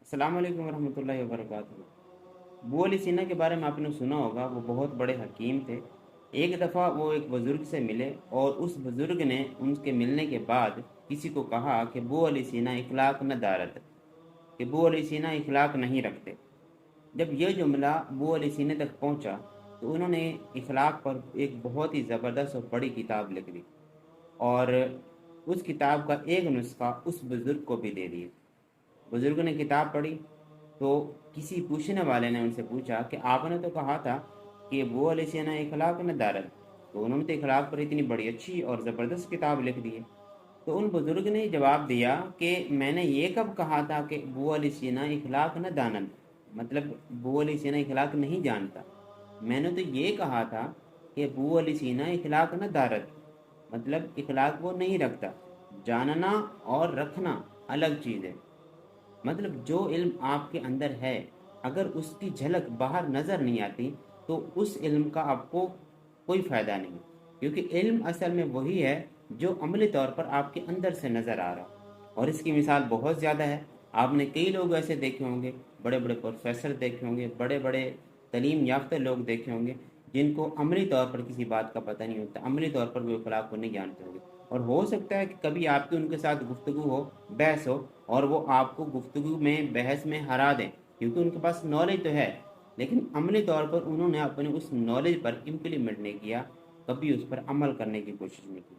السلام علیکم ورحمۃ اللہ وبرکاتہ۔ ابو علی سینا کے بارے میں آپ نے سنا ہوگا، وہ بہت بڑے حکیم تھے۔ ایک دفعہ وہ ایک بزرگ سے ملے اور اس بزرگ نے ان کے ملنے کے بعد کسی کو کہا کہ ابو علی سینا اخلاق نہ دارت، کہ ابو علی سینا اخلاق نہیں رکھتے۔ جب یہ جملہ ابو علی سینے تک پہنچا تو انہوں نے اخلاق پر ایک بہت ہی زبردست اور بڑی کتاب لکھ دی، اور اس کتاب کا ایک نسخہ اس بزرگ کو بھی دے دیا۔ بزرگ نے کتاب پڑھی تو کسی پوچھنے والے نے ان سے پوچھا کہ آپ نے تو کہا تھا کہ وہ علیہ سینا اخلاق نہ دارت، تو انہوں نے تو اخلاق پر اتنی بڑی اچھی اور زبردست کتاب لکھ دی ہے۔ تو ان بزرگ نے جواب دیا کہ میں نے یہ کب کہا تھا کہ ابو علی سینا اخلاق نہ دانند، مطلب ابو علی سینا اخلاق نہیں جانتا۔ میں نے تو یہ کہا تھا کہ ابو علی سینا اخلاق نہ دارت، مطلب اخلاق وہ نہیں رکھتا۔ جاننا اور رکھنا الگ چیز ہے۔ مطلب جو علم آپ کے اندر ہے، اگر اس کی جھلک باہر نظر نہیں آتی تو اس علم کا آپ کو کوئی فائدہ نہیں، کیونکہ علم اصل میں وہی ہے جو عملی طور پر آپ کے اندر سے نظر آ رہا۔ اور اس کی مثال بہت زیادہ ہے۔ آپ نے کئی لوگ ایسے دیکھے ہوں گے، بڑے بڑے پروفیسر دیکھے ہوں گے، بڑے بڑے تعلیم یافتہ لوگ دیکھے ہوں گے، جن کو عملی طور پر کسی بات کا پتہ نہیں ہوتا، عملی طور پر وہ اخلاق کو نہیں جانتے ہوں گے۔ اور ہو سکتا ہے کہ کبھی آپ کی ان کے ساتھ گفتگو ہو، بحث ہو، اور وہ آپ کو گفتگو میں، بحث میں ہرا دیں، کیونکہ ان کے پاس نالج تو ہے، لیکن عملی طور پر انہوں نے اپنے اس نالج پر امپلیمنٹ نہیں کیا، کبھی اس پر عمل کرنے کی کوشش نہیں کی۔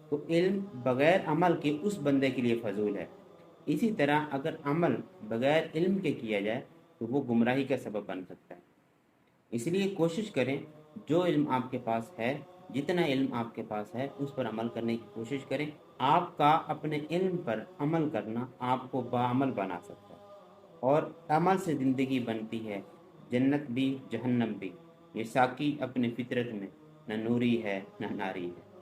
تو علم بغیر عمل کے اس بندے کے لیے فضول ہے۔ اسی طرح اگر عمل بغیر علم کے کیا جائے تو وہ گمراہی کا سبب بن سکتا ہے۔ اس لیے کوشش کریں، جو علم آپ کے پاس ہے، جتنا علم آپ کے پاس ہے اس پر عمل کرنے کی کوشش کریں۔ آپ کا اپنے علم پر عمل کرنا آپ کو باعمل بنا سکتا ہے، اور عمل سے زندگی بنتی ہے، جنت بھی جہنم بھی۔ یہ ساقی اپنے فطرت میں نہ نوری ہے نہ ناری ہے۔